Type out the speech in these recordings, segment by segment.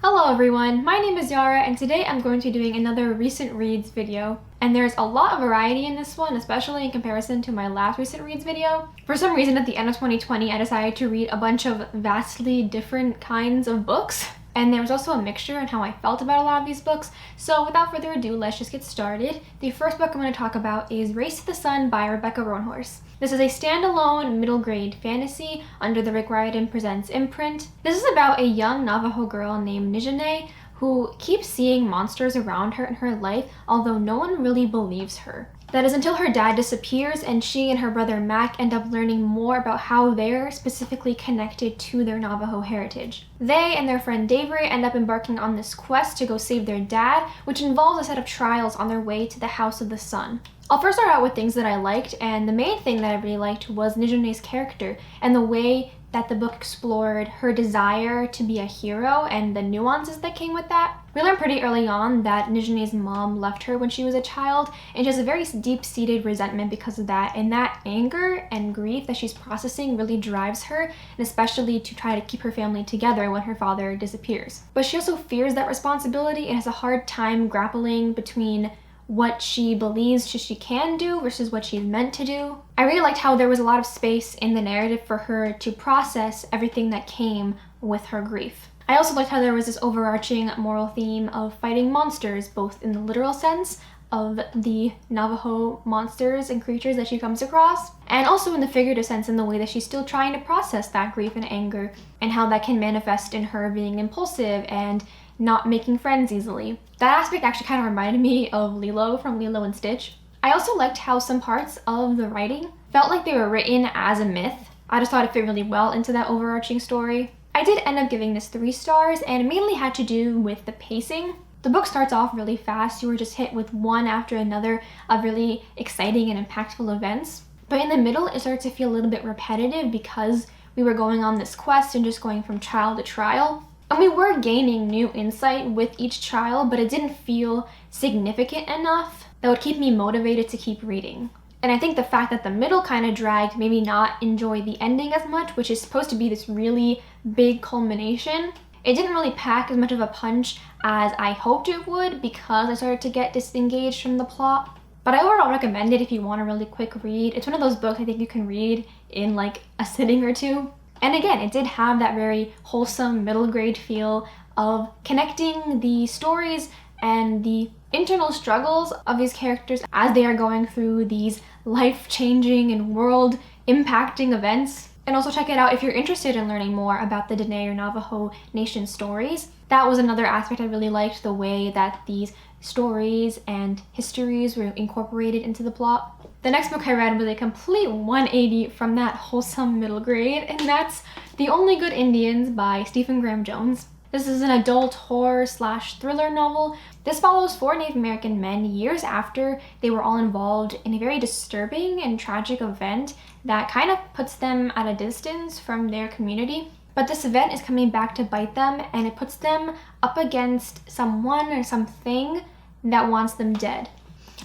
Hello everyone, my name is Yara and today I'm going to be doing another recent reads video. And there's a lot of variety in this one, especially in comparison to my last recent reads video. For some reason at the end of 2020 I decided to read a bunch of vastly different kinds of books. And there was also a mixture in how I felt about a lot of these books. So without further ado, let's just get started. The first book I'm going to talk about is Race to the Sun by Rebecca Roanhorse. This is a standalone middle grade fantasy under the Rick Riordan Presents imprint. This is about a young Navajo girl named Nijane who keeps seeing monsters around her in her life, although no one really believes her. That is until her dad disappears and she and her brother Mac end up learning more about how they're specifically connected to their Navajo heritage. They and their friend Davery end up embarking on this quest to go save their dad, which involves a set of trials on their way to the House of the Sun. I'll first start out with things that I liked, and the main thing that I really liked was Nijane's character and the way that the book explored her desire to be a hero and the nuances that came with that. We learned pretty early on that Nijane's mom left her when she was a child, and she has a very deep-seated resentment because of that, and that anger and grief that she's processing really drives her, and especially to try to keep her family together when her father disappears. But she also fears that responsibility and has a hard time grappling between what she believes she can do versus what she's meant to do. I really liked how there was a lot of space in the narrative for her to process everything that came with her grief. I also liked how there was this overarching moral theme of fighting monsters, both in the literal sense of the Navajo monsters and creatures that she comes across, and also in the figurative sense in the way that she's still trying to process that grief and anger, and how that can manifest in her being impulsive and not making friends easily. That aspect actually kind of reminded me of Lilo from Lilo and Stitch. I also liked how some parts of the writing felt like they were written as a myth. I just thought it fit really well into that overarching story. I did end up giving this 3 stars, and it mainly had to do with the pacing. The book starts off really fast. You were just hit with one after another of really exciting and impactful events. But in the middle, it started to feel a little bit repetitive because we were going on this quest and just going from trial to trial. And we were gaining new insight with each trial, but it didn't feel significant enough that would keep me motivated to keep reading. And I think the fact that the middle kind of dragged made me not enjoy the ending as much, which is supposed to be this really big culmination. It didn't really pack as much of a punch as I hoped it would because I started to get disengaged from the plot. But I overall recommend it if you want a really quick read. It's one of those books I think you can read in like a sitting or two. And again, it did have that very wholesome middle grade feel of connecting the stories and the internal struggles of these characters as they are going through these life-changing and world-impacting events. And also check it out if you're interested in learning more about the Dene or Navajo Nation stories. That was another aspect I really liked, the way that these stories and histories were incorporated into the plot. The next book I read was a complete 180 from that wholesome middle grade, and that's The Only Good Indians by Stephen Graham Jones. This is an adult horror/thriller novel. This follows 4 Native American men years after they were all involved in a very disturbing and tragic event that kind of puts them at a distance from their community. But this event is coming back to bite them, and it puts them up against someone or something that wants them dead.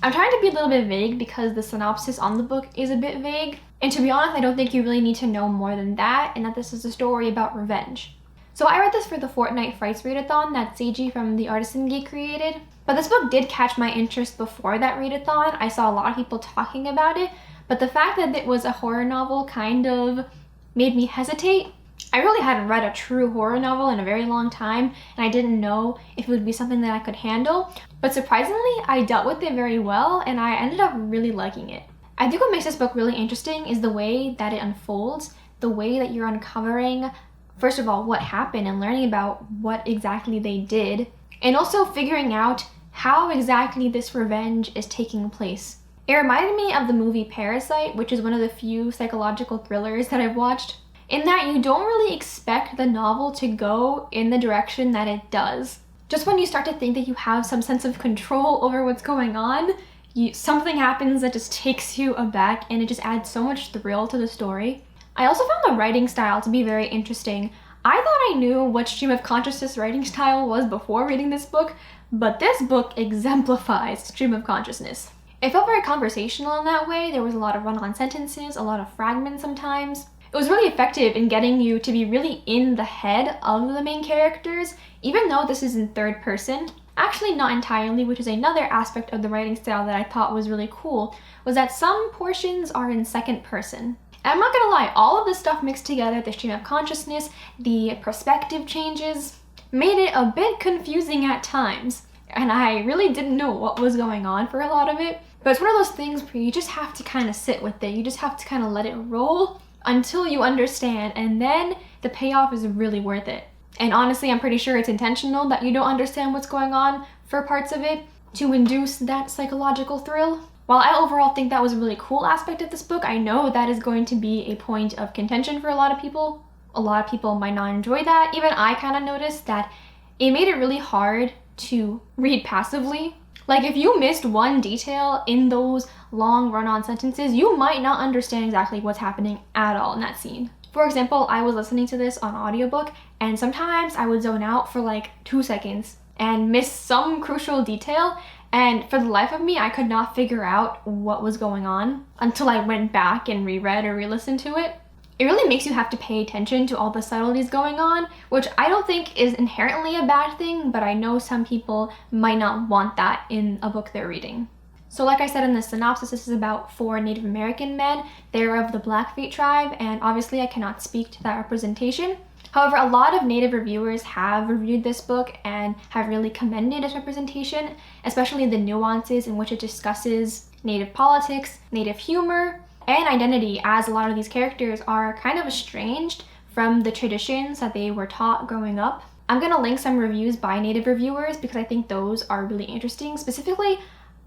I'm trying to be a little bit vague because the synopsis on the book is a bit vague. And to be honest, I don't think you really need to know more than that, and that this is a story about revenge. So I read this for the Fortnite Frights readathon that Seiji from The Artisan Geek created. But this book did catch my interest before that readathon. I saw a lot of people talking about it, but the fact that it was a horror novel kind of made me hesitate. I really hadn't read a true horror novel in a very long time, and I didn't know if it would be something that I could handle. But surprisingly, I dealt with it very well, and I ended up really liking it. I think what makes this book really interesting is the way that it unfolds, the way that you're uncovering, first of all, what happened and learning about what exactly they did, and also figuring out how exactly this revenge is taking place. It reminded me of the movie Parasite, which is one of the few psychological thrillers that I've watched, in that you don't really expect the novel to go in the direction that it does. Just when you start to think that you have some sense of control over what's going on, something happens that just takes you aback, and it just adds so much thrill to the story. I also found the writing style to be very interesting. I thought I knew what stream of consciousness writing style was before reading this book, but this book exemplifies stream of consciousness. It felt very conversational in that way. There was a lot of run-on sentences, a lot of fragments sometimes. It was really effective in getting you to be really in the head of the main characters, even though this is in third person. Actually, not entirely, which is another aspect of the writing style that I thought was really cool, was that some portions are in second person. And I'm not gonna lie, all of this stuff mixed together, the stream of consciousness, the perspective changes, made it a bit confusing at times. And I really didn't know what was going on for a lot of it. But it's one of those things where you just have to kind of sit with it. You just have to kind of let it roll until you understand, and then the payoff is really worth it. And honestly, I'm pretty sure it's intentional that you don't understand what's going on for parts of it to induce that psychological thrill. While I overall think that was a really cool aspect of this book, I know that is going to be a point of contention for a lot of people. A lot of people might not enjoy that. Even I kind of noticed that it made it really hard to read passively. Like, if you missed one detail in those long run-on sentences, you might not understand exactly what's happening at all in that scene. For example, I was listening to this on audiobook, and sometimes I would zone out for like 2 seconds and miss some crucial detail, and for the life of me, I could not figure out what was going on until I went back and reread or re-listened to it. It really makes you have to pay attention to all the subtleties going on, which I don't think is inherently a bad thing, but I know some people might not want that in a book they're reading. So like I said in the synopsis, this is about 4 Native American men. They're of the Blackfeet tribe, and obviously I cannot speak to that representation. However, a lot of Native reviewers have reviewed this book and have really commended its representation, especially the nuances in which it discusses Native politics, Native humor, and identity, as a lot of these characters are kind of estranged from the traditions that they were taught growing up. I'm gonna link some reviews by Native reviewers because I think those are really interesting. Specifically,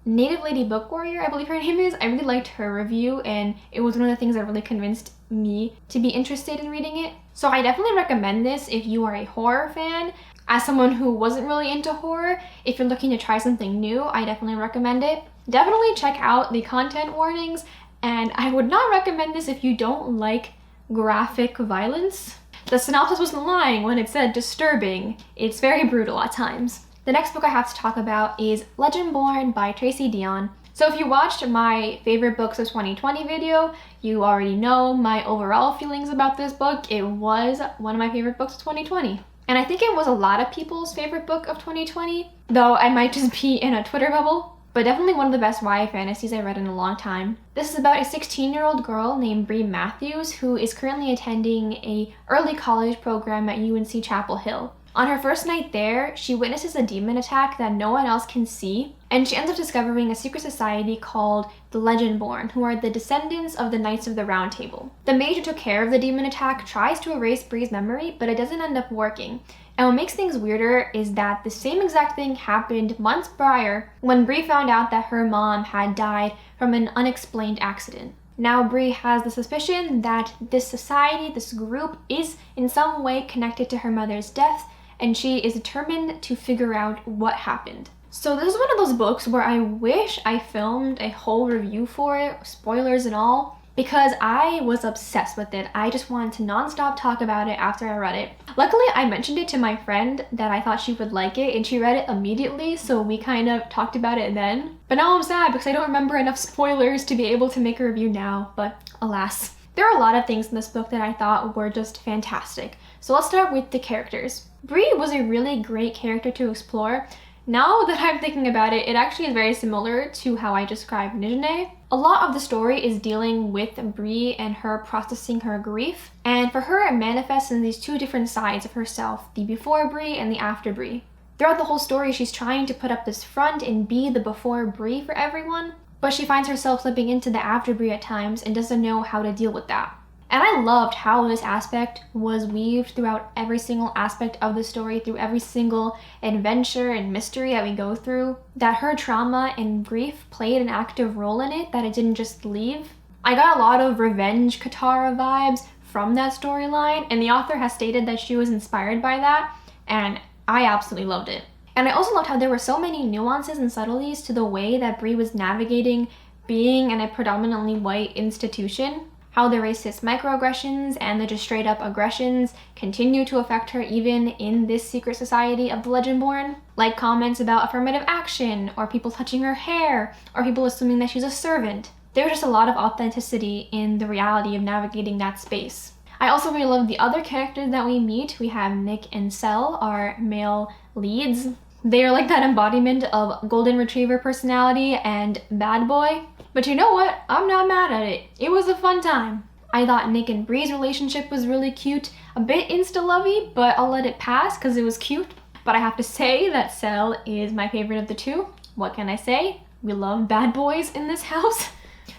Native Lady Book Warrior, I believe her name is. I really liked her review, and it was one of the things that really convinced me to be interested in reading it. So I definitely recommend this if you are a horror fan. As someone who wasn't really into horror, if you're looking to try something new, I definitely recommend it. Definitely check out the content warnings, and I would not recommend this if you don't like graphic violence. The synopsis wasn't lying when it said disturbing. It's very brutal at times. The next book I have to talk about is Legendborn by Tracy Deonn. So if you watched my favorite books of 2020 video, you already know my overall feelings about this book. It was one of my favorite books of 2020. And I think it was a lot of people's favorite book of 2020, though I might just be in a Twitter bubble. But definitely one of the best YA fantasies I read in a long time. This is about a 16-year-old girl named Bree Matthews who is currently attending a early college program at UNC Chapel Hill. On her first night there, she witnesses a demon attack that no one else can see, and she ends up discovering a secret society called the Legendborn, who are the descendants of the Knights of the Round Table. The mage who took care of the demon attack tries to erase Bree's memory, but it doesn't end up working. And what makes things weirder is that the same exact thing happened months prior when Bree found out that her mom had died from an unexplained accident. Now Bree has the suspicion that this society, this group, is in some way connected to her mother's death, and she is determined to figure out what happened. So this is one of those books where I wish I filmed a whole review for it, spoilers and all, because I was obsessed with it. I just wanted to nonstop talk about it after I read it. Luckily, I mentioned it to my friend that I thought she would like it, and she read it immediately, so we kind of talked about it then. But now I'm sad because I don't remember enough spoilers to be able to make a review now, but alas. There are a lot of things in this book that I thought were just fantastic. So let's start with the characters. Bree was a really great character to explore. Now that I'm thinking about it, it actually is very similar to how I described Nijane. A lot of the story is dealing with Bree and her processing her grief. And for her, it manifests in these 2 different sides of herself, the before Bree and the after Bree. Throughout the whole story, she's trying to put up this front and be the before Bree for everyone, but she finds herself slipping into the after Bree at times and doesn't know how to deal with that. And I loved how this aspect was weaved throughout every single aspect of the story, through every single adventure and mystery that we go through, that her trauma and grief played an active role in it, that it didn't just leave. I got a lot of revenge Katara vibes from that storyline, and the author has stated that she was inspired by that, and I absolutely loved it. And I also loved how there were so many nuances and subtleties to the way that Bree was navigating being in a predominantly white institution. How the racist microaggressions and the just straight up aggressions continue to affect her even in this secret society of the Legendborn. Like comments about affirmative action, or people touching her hair, or people assuming that she's a servant. There's just a lot of authenticity in the reality of navigating that space. I also really love the other characters that we meet. We have Nick and Cell, our male leads. They are like that embodiment of golden retriever personality and bad boy. But you know what? I'm not mad at it. It was a fun time. I thought Nick and Bree's relationship was really cute. A bit insta-lovey, but I'll let it pass because it was cute. But I have to say that Cell is my favorite of the two. What can I say? We love bad boys in this house.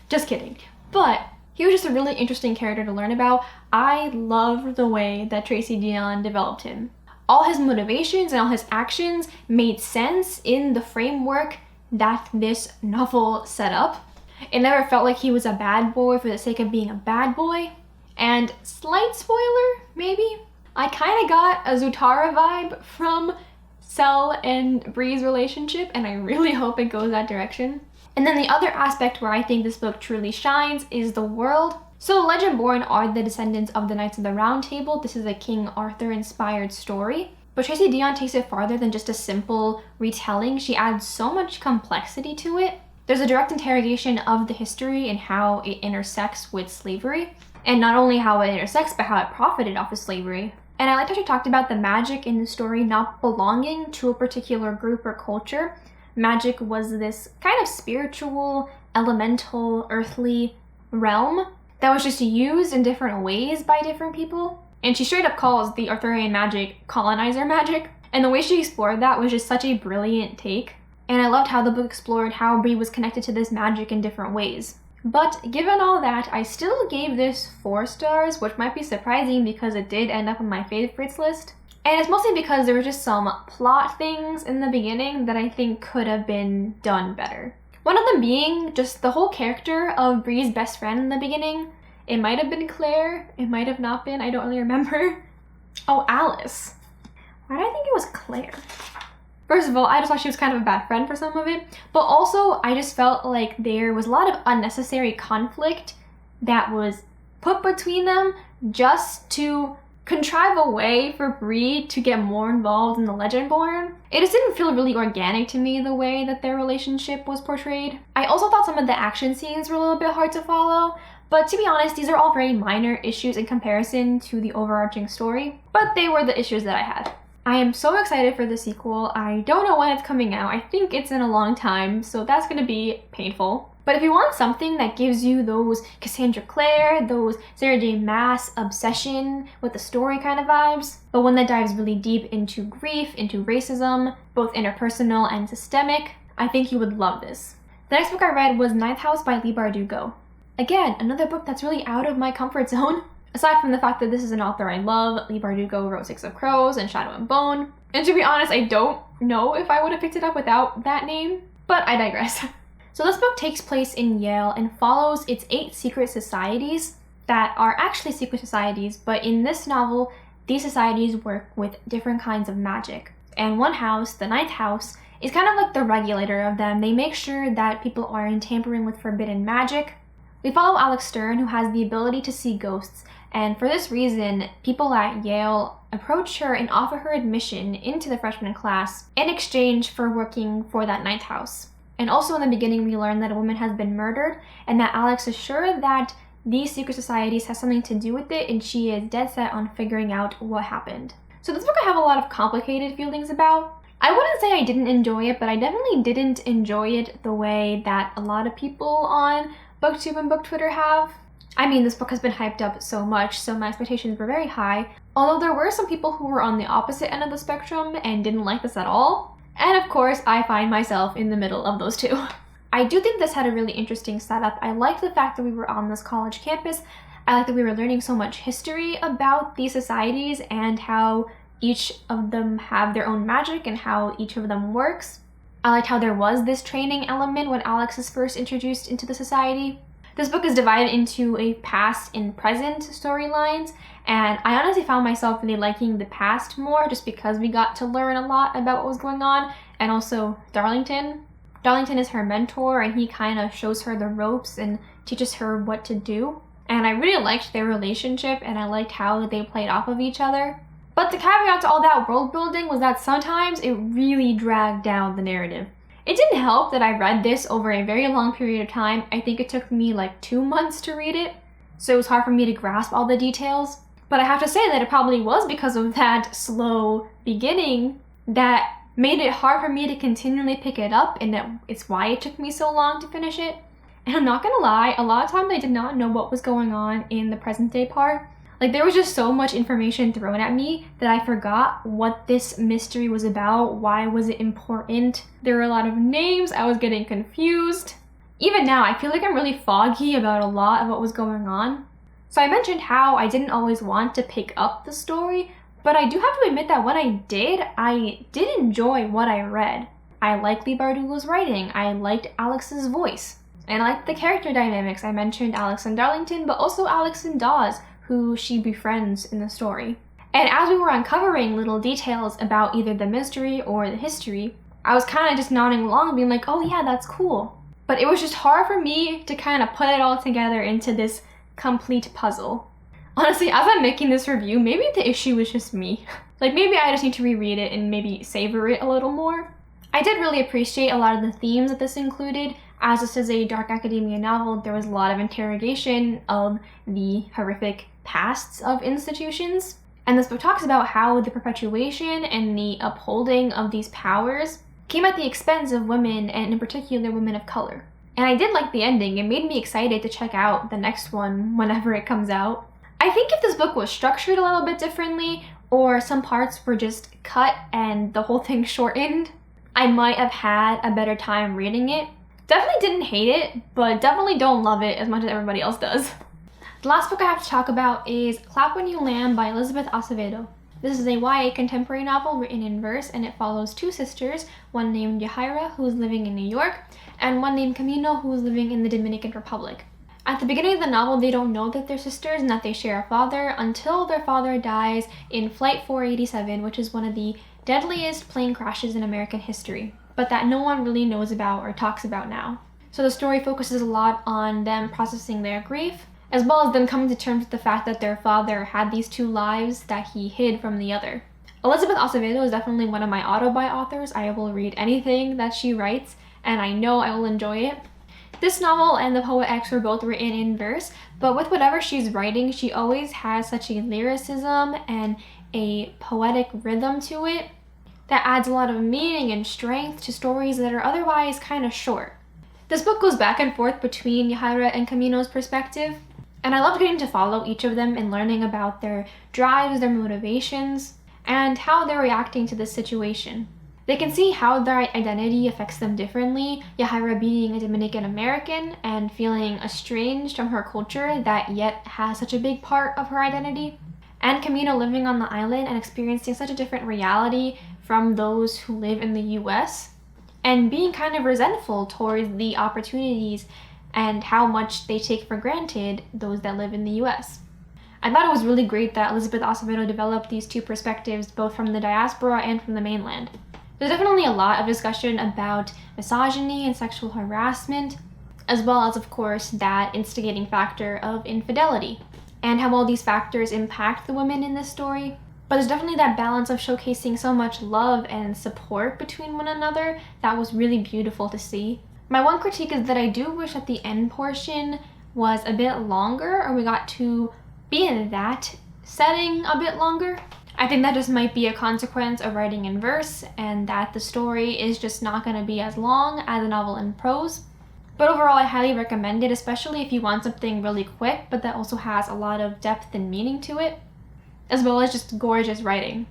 Just kidding. But he was just a really interesting character to learn about. I loved the way that Tracy Deonn developed him. All his motivations and all his actions made sense in the framework that this novel set up. It never felt like he was a bad boy for the sake of being a bad boy. And slight spoiler, maybe? I kind of got a Zutara vibe from Cell and Bree's relationship, and I really hope it goes that direction. And then the other aspect where I think this book truly shines is the world. So Legendborn are the descendants of the Knights of the Round Table. This is a King Arthur inspired story. But Tracy Deonn takes it farther than just a simple retelling. She adds so much complexity to it. There's a direct interrogation of the history and how it intersects with slavery. And not only how it intersects, but how it profited off of slavery. And I liked how she talked about the magic in the story not belonging to a particular group or culture. Magic was this kind of spiritual, elemental, earthly realm that was just used in different ways by different people. And she straight up calls the Arthurian magic colonizer magic. And the way she explored that was just such a brilliant take. And I loved how the book explored how Bree was connected to this magic in different ways. But given all that, I still gave this 4 stars, which might be surprising because it did end up on my favorites list. And it's mostly because there were just some plot things in the beginning that I think could have been done better. One of them being just the whole character of Bree's best friend in the beginning. It might have been Claire, it might have not been, I don't really remember. Oh, Alice. Why did I think it was Claire? First of all, I just thought she was kind of a bad friend for some of it, but also I just felt like there was a lot of unnecessary conflict that was put between them just to contrive a way for Bree to get more involved in the Legendborn. It just didn't feel really organic to me the way that their relationship was portrayed. I also thought some of the action scenes were a little bit hard to follow, but to be honest, these are all very minor issues in comparison to the overarching story, but they were the issues that I had. I am so excited for the sequel. I don't know when it's coming out. I think it's in a long time, so that's gonna be painful. But if you want something that gives you those Cassandra Clare, those Sarah J. Maas obsession with the story kind of vibes, but one that dives really deep into grief, into racism, both interpersonal and systemic, I think you would love this. The next book I read was Ninth House by Leigh Bardugo. Again, another book that's really out of my comfort zone. Aside from the fact that this is an author I love, Leigh Bardugo wrote Six of Crows and Shadow and Bone. And to be honest, I don't know if I would have picked it up without that name, but I digress. So this book takes place in Yale and follows its 8 secret societies that are actually secret societies, but in this novel, these societies work with different kinds of magic. And one house, the Ninth House, is kind of like the regulator of them. They make sure that people aren't tampering with forbidden magic. We follow Alex Stern, who has the ability to see ghosts, and for this reason, people at Yale approach her and offer her admission into the freshman class in exchange for working for that Ninth House. And also in the beginning, we learn that a woman has been murdered and that Alex is sure that these secret societies have something to do with it, and she is dead set on figuring out what happened. So this book I have a lot of complicated feelings about. I wouldn't say I didn't enjoy it, but I definitely didn't enjoy it the way that a lot of people on BookTube and Book Twitter have. I mean, this book has been hyped up so much, so my expectations were very high, although there were some people who were on the opposite end of the spectrum and didn't like this at all. And of course, I find myself in the middle of those two. I do think this had a really interesting setup. I liked the fact that we were on this college campus. I liked that we were learning so much history about these societies and how each of them have their own magic and how each of them works. I liked how there was this training element when Alex is first introduced into the society. This book is divided into a past and present storylines, and I honestly found myself really liking the past more just because we got to learn a lot about what was going on, and also Darlington. Darlington is her mentor, and he kind of shows her the ropes and teaches her what to do. And I really liked their relationship, and I liked how they played off of each other. But the caveat to all that world building was that sometimes it really dragged down the narrative. It didn't help that I read this over a very long period of time. I think it took me like 2 months to read it, so it was hard for me to grasp all the details. But I have to say that it probably was because of that slow beginning that made it hard for me to continually pick it up, and it's why it took me so long to finish it. And I'm not gonna lie, a lot of times I did not know what was going on in the present day part. Like, there was just so much information thrown at me that I forgot what this mystery was about, why was it important. There were a lot of names, I was getting confused. Even now, I feel like I'm really foggy about a lot of what was going on. So I mentioned how I didn't always want to pick up the story, but I do have to admit that when I did enjoy what I read. I liked Leigh Bardugo's writing, I liked Alex's voice, and I liked the character dynamics. I mentioned Alex and Darlington, but also Alex and Dawes, who she befriends in the story. And as we were uncovering little details about either the mystery or the history, I was kind of just nodding along, being like, oh yeah, that's cool. But it was just hard for me to kind of put it all together into this complete puzzle. Honestly, as I'm making this review, maybe the issue was just me. Like, maybe I just need to reread it and maybe savor it a little more. I did really appreciate a lot of the themes that this included. As this is a dark academia novel, there was a lot of interrogation of the horrific pasts of institutions. And this book talks about how the perpetuation and the upholding of these powers came at the expense of women, and in particular women of color. And I did like the ending. It made me excited to check out the next one whenever it comes out. I think if this book was structured a little bit differently, or some parts were just cut and the whole thing shortened, I might have had a better time reading it. Definitely didn't hate it, but definitely don't love it as much as everybody else does. The last book I have to talk about is Clap When You Land by Elizabeth Acevedo. This is a YA contemporary novel written in verse, and it follows two sisters, one named Yahaira, who is living in New York, and one named Camino, who is living in the Dominican Republic. At the beginning of the novel, they don't know that they're sisters and that they share a father until their father dies in Flight 487, which is one of the deadliest plane crashes in American history, but that no one really knows about or talks about now. So the story focuses a lot on them processing their grief, as well as them coming to terms with the fact that their father had these two lives that he hid from the other. Elizabeth Acevedo is definitely one of my auto-buy authors. I will read anything that she writes, and I know I will enjoy it. This novel and The Poet X were both written in verse, but with whatever she's writing, she always has such a lyricism and a poetic rhythm to it that adds a lot of meaning and strength to stories that are otherwise kind of short. This book goes back and forth between Yahaira and Camino's perspective, and I loved getting to follow each of them and learning about their drives, their motivations, and how they're reacting to this situation. They can see how their identity affects them differently, Yahaira being a Dominican American and feeling estranged from her culture that yet has such a big part of her identity, and Camino living on the island and experiencing such a different reality from those who live in the US, and being kind of resentful towards the opportunities and how much they take for granted those that live in the US. I thought it was really great that Elizabeth Acevedo developed these two perspectives, both from the diaspora and from the mainland. There's definitely a lot of discussion about misogyny and sexual harassment, as well as, of course, that instigating factor of infidelity, and how all these factors impact the women in this story. But there's definitely that balance of showcasing so much love and support between one another that was really beautiful to see. My one critique is that I do wish that the end portion was a bit longer, or we got to be in that setting a bit longer. I think that just might be a consequence of writing in verse, and that the story is just not going to be as long as a novel in prose. But overall, I highly recommend it, especially if you want something really quick, but that also has a lot of depth and meaning to it, as well as just gorgeous writing.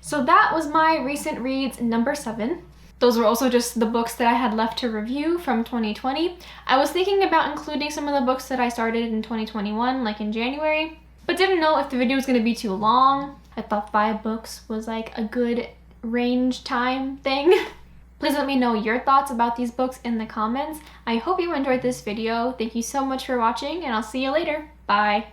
So that was my recent reads number 7. Those were also just the books that I had left to review from 2020. I was thinking about including some of the books that I started in 2021, like in January, but didn't know if the video was going to be too long. I thought 5 books was like a good range time thing. Please let me know your thoughts about these books in the comments. I hope you enjoyed this video. Thank you so much for watching, and I'll see you later. Bye!